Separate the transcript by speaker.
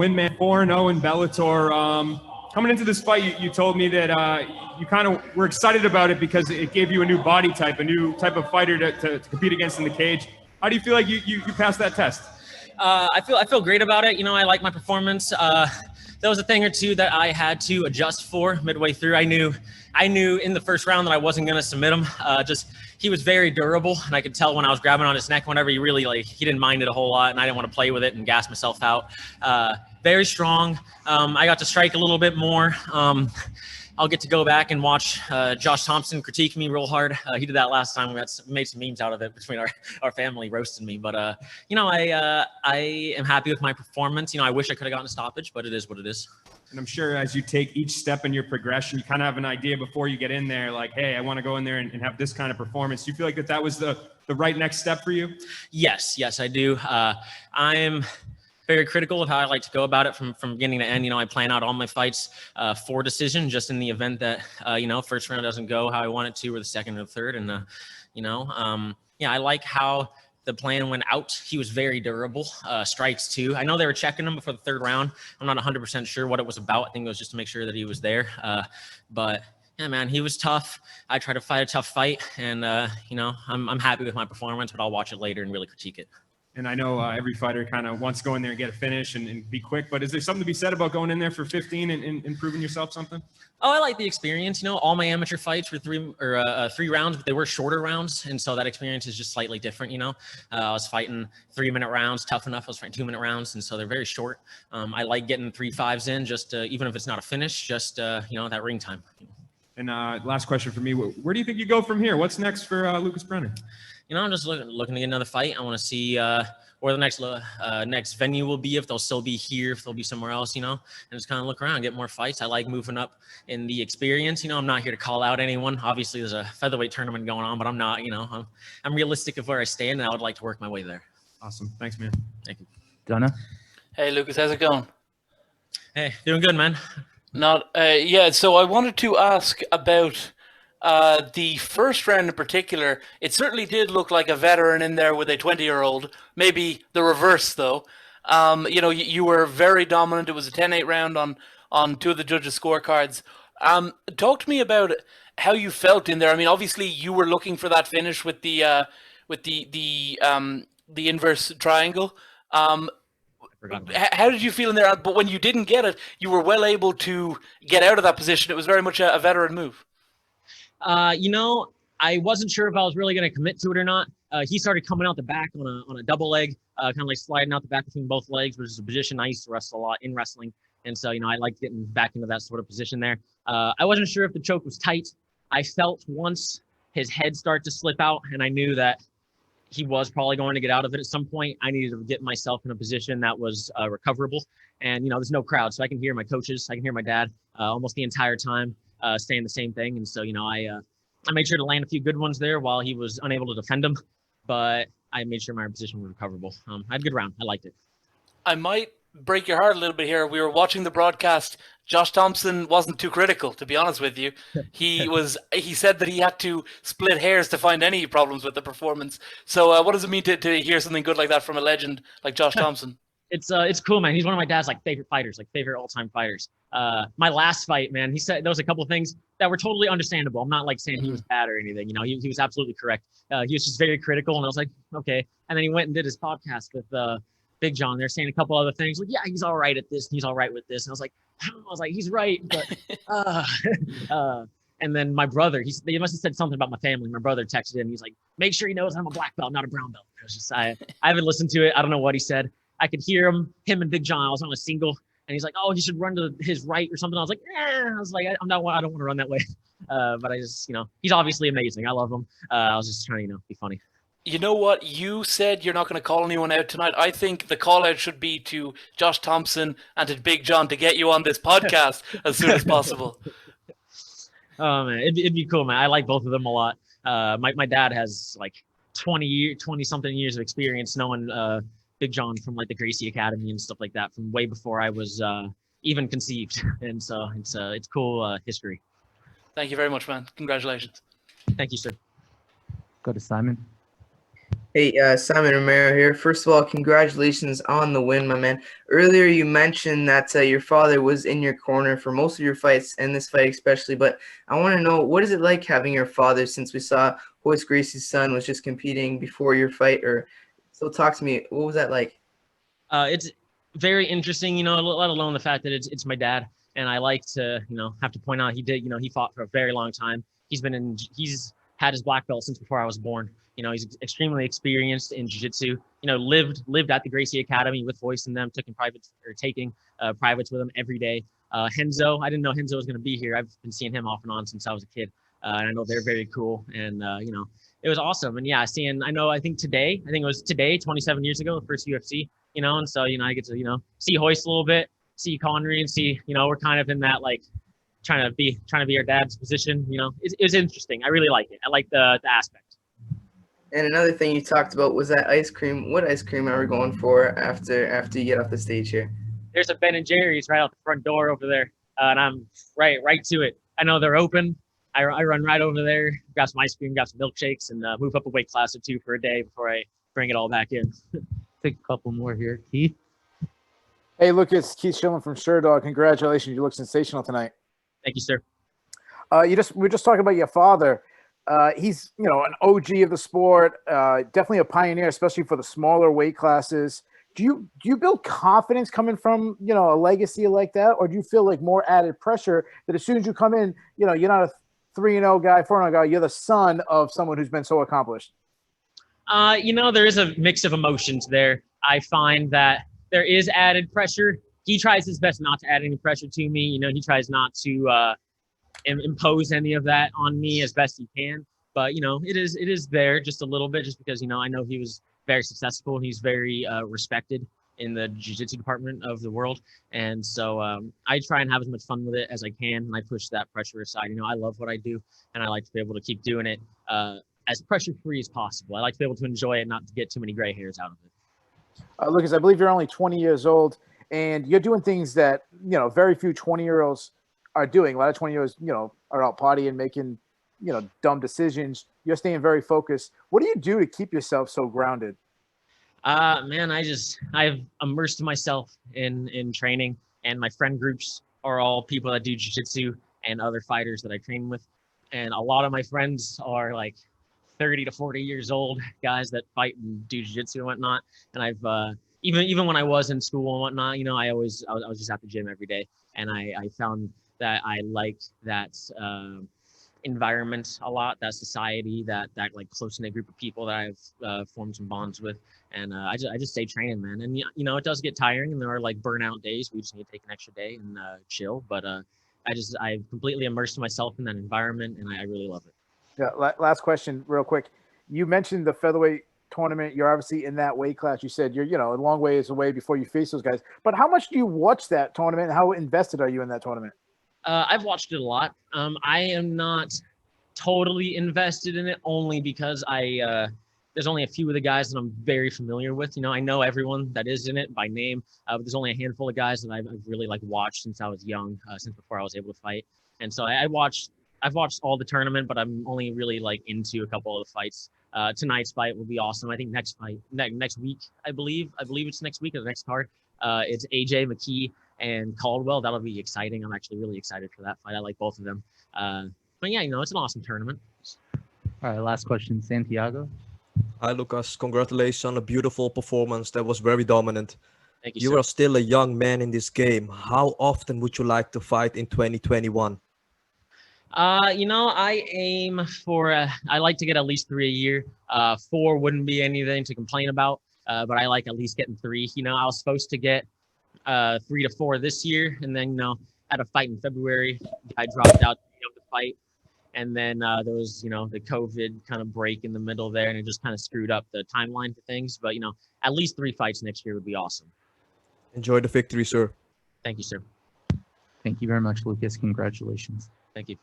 Speaker 1: Win, man, 4-0 in Bellator. Coming into this fight, you told me that you kind of were excited about it because it gave you a new body type, a new type of fighter to compete against in the cage. How do you feel like you passed that test?
Speaker 2: I feel great about it. You know, I like my performance. There was a thing or two that I had to adjust for midway through. I knew in the first round that I wasn't going to submit him. He was very durable, and I could tell when I was grabbing on his neck whenever he didn't mind it a whole lot, and I didn't want to play with it and gas myself out. Very strong. I got to strike a little bit more. I'll get to go back and watch Josh Thompson critique me real hard. He did that last time. We made some memes out of it between our family roasting me. But, you know, I am happy with my performance. You know, I wish I could have gotten a stoppage, but it is what it is.
Speaker 1: And I'm sure as you take each step in your progression, you kind of have an idea before you get in there, like, hey, I want to go in there and have this kind of performance. Do you feel like that was the right next step for you? Yes,
Speaker 2: I do. I'm very critical of how I like to go about it from beginning to end. You know, I plan out all my fights for decision, just in the event that, you know, first round doesn't go how I want it to, or the second or the third. And, you know, yeah, I like how the plan went out. He was very durable. Strikes too. I know they were checking him before the third round. I'm not 100% sure what it was about. I think it was just to make sure that he was there. But yeah, man, he was tough. I try to fight a tough fight, and you know, I'm happy with my performance, but I'll watch it later and really critique it.
Speaker 1: And I know every fighter kind of wants to go in there and get a finish and be quick, but is there something to be said about going in there for 15 and proving yourself something?
Speaker 2: Oh, I like the experience. You know, all my amateur fights were three rounds, but they were shorter rounds. And so that experience is just slightly different, you know. I was fighting 3-minute rounds, tough enough. I was fighting 2-minute rounds. And so they're very short. I like getting 3-5s in, just even if it's not a finish, just, you know, that ring time.
Speaker 1: And last question for me, where do you think you go from here? What's next for Lucas Brennan?
Speaker 2: You know, I'm just looking to get another fight. I want to see where the next venue will be, if they'll still be here, if they'll be somewhere else, you know, and just kind of look around, get more fights. I like moving up in the experience. You know, I'm not here to call out anyone. Obviously, there's a featherweight tournament going on, but I'm not, you know, I'm realistic of where I stand, and I would like to work my way there.
Speaker 1: Awesome. Thanks, man.
Speaker 2: Thank you.
Speaker 3: Donna?
Speaker 4: Hey, Lucas, how's it going?
Speaker 2: Hey, doing good, man.
Speaker 4: Yeah, so I wanted to ask about the first round in particular. It certainly did look like a veteran in there with a 20-year-old. Maybe the reverse, though. You know, you were very dominant. It was a 10-8 round on two of the judges' scorecards. Talk to me about how you felt in there. I mean, obviously, you were looking for that finish with the inverse triangle. How did you feel in there? But when you didn't get it, you were well able to get out of that position. It was very much a veteran move.
Speaker 2: You know, I wasn't sure if I was really going to commit to it or not. He started coming out the back on a double leg, kind of like sliding out the back between both legs, which is a position I used to wrestle a lot in wrestling. And so, you know, I liked getting back into that sort of position there. I wasn't sure if the choke was tight. I felt once his head start to slip out, and I knew that he was probably going to get out of it at some point. I needed to get myself in a position that was recoverable. And, you know, there's no crowd, so I can hear my coaches. I can hear my dad almost the entire time saying the same thing. And so, you know, I made sure to land a few good ones there while he was unable to defend them. But I made sure my position was recoverable. I had a good round. I liked it.
Speaker 4: I might break your heart a little bit here. We were watching the broadcast. Josh Thompson wasn't too critical, to be honest with you. He said that he had to split hairs to find any problems with the performance. So what does it mean to hear something good like that from a legend like Josh Thompson?
Speaker 2: It's cool, man. He's one of my dad's favorite fighters, favorite all-time fighters. My last fight, man, he said there was a couple of things that were totally understandable. I'm not saying he was bad or anything. You know, he was absolutely correct. He was just very critical, and I was like, okay. And then he went and did his podcast with Big John. They're saying a couple other things like, yeah, he's all right at this, and he's all right with this. And I was like, he's right, but and then my brother, he must have said something about my family. My brother texted in. He's like, make sure he knows I'm a black belt, not a brown belt. It was just I haven't listened to it. I don't know what he said. I could hear him and Big John. I was on a single, and he's like, "Oh, he should run to his right or something." I was like, I don't want to run that way. But I just, you know, he's obviously amazing. I love him. I was just trying to, you know, be funny.
Speaker 4: You know what? You said you're not going to call anyone out tonight. I think the call out should be to Josh Thompson and to Big John to get you on this podcast as soon as possible.
Speaker 2: Oh man, it'd be cool, man. I like both of them a lot. My dad has 20 something years of experience knowing Big John from the Gracie Academy and stuff like that from way before I was even conceived. And so it's cool history.
Speaker 4: Thank you very much, man. Congratulations.
Speaker 2: Thank you, sir.
Speaker 3: Go to Simon. Hey, Simon Romero here. First of all, congratulations on the win, my man. Earlier, you mentioned that your father was in your corner for most of your fights, and this fight especially. But I want to know, what is it like having your father, since we saw Khonry Gracie's son was just competing before your fight? So talk to me. What was that like?
Speaker 2: It's very interesting, let alone the fact that it's my dad. And I like to, have to point out he fought for a very long time. He's had his black belt since before I was born. He's extremely experienced in jiu-jitsu. Lived at the Gracie Academy with Voice and them, taking privates with him every day. Henzo, I didn't know Henzo was going to be here. I've been seeing him off and on since I was a kid. And I know they're very cool. And, it was awesome. And yeah, I think it was today, 27 years ago, the first UFC, and so, I get to, see Hoist a little bit, see Khonry, and see, we're kind of in that, like, trying to be our dad's position. It was interesting. I really like it. I like the aspect.
Speaker 3: And another thing you talked about was that ice cream. What ice cream are we going for after you get off the stage here?
Speaker 2: There's a Ben & Jerry's right out the front door over there, and I'm right to it. I know they're open. I run right over there, got some ice cream, got some milkshakes, and move up a weight class or two for a day before I bring it all back in.
Speaker 5: Take a couple more here. Keith?
Speaker 6: Hey, Lucas. Keith Schilling from Sherdog. Congratulations. You look sensational tonight.
Speaker 2: Thank you, sir.
Speaker 6: We were just talking about your father. He's, an OG of the sport, definitely a pioneer, especially for the smaller weight classes. Do you build confidence coming from, a legacy like that? Or do you feel like more added pressure that as soon as you come in, you're not a 3-0 guy, 4-0 guy, you're the son of someone who's been so accomplished?
Speaker 2: There is a mix of emotions there. I find that there is added pressure. He tries his best not to add any pressure to me. He tries not to impose any of that on me as best he can. But, it is there just a little bit, just because, I know he was very successful. He's very respected in the jiu-jitsu department of the world. And so I try and have as much fun with it as I can. And I push that pressure aside. I love what I do, and I like to be able to keep doing it as pressure-free as possible. I like to be able to enjoy it, not to get too many gray hairs out of it.
Speaker 6: Lucas, I believe you're only 20 years old, and you're doing things that, very few 20-year-olds are doing. A lot of 20-year-olds, are out partying, making, dumb decisions. You're staying very focused. What do you do to keep yourself so grounded?
Speaker 2: Man, I've immersed myself in training, and my friend groups are all people that do jiu-jitsu and other fighters that I train with. And a lot of my friends are like 30 to 40 years old guys that fight and do jiu-jitsu and whatnot. And I've even when I was in school and whatnot, I was just at the gym every day, and I found that I like that environment a lot, that society, that like close-knit group of people that I've formed some bonds with. And I just stay training, man. And it does get tiring, and there are like burnout days. We just need to take an extra day and chill. But I've completely immersed myself in that environment, and I really love it.
Speaker 6: Yeah. Last question, real quick. You mentioned the featherweight tournament. You're obviously in that weight class. You said you're, a long ways away before you face those guys. But how much do you watch that tournament, and how invested are you in that tournament?
Speaker 2: I've watched it a lot. I am not totally invested in it, only because there's only a few of the guys that I'm very familiar with. I know everyone that is in it by name, but there's only a handful of guys that I've really watched since I was young, since before I was able to fight. And so I've watched all the tournament, but I'm only really into a couple of the fights. Tonight's fight will be awesome. I think next week, I believe it's next week or the next card. It's AJ McKee and Caldwell. That'll be exciting. I'm actually really excited for that fight. I like both of them. But yeah, it's an awesome tournament.
Speaker 5: All right, last question, Santiago.
Speaker 7: Hi, Lucas. Congratulations on a beautiful performance. That was very dominant.
Speaker 2: Thank you,
Speaker 7: You
Speaker 2: sir.
Speaker 7: are still a young man in this game. How often would you like to fight in 2021?
Speaker 2: I aim for, I like to get at least 3 a year. 4 wouldn't be anything to complain about, but I like at least getting 3. I was supposed to get 3 to 4 this year, and then, had a fight in February. I dropped out of the fight. And then there was, the COVID kind of break in the middle there, and it just kind of screwed up the timeline for things. But, at least 3 fights next year would be awesome.
Speaker 7: Enjoy the victory, sir.
Speaker 2: Thank you, sir.
Speaker 5: Thank you very much, Lucas. Congratulations.
Speaker 2: Thank you.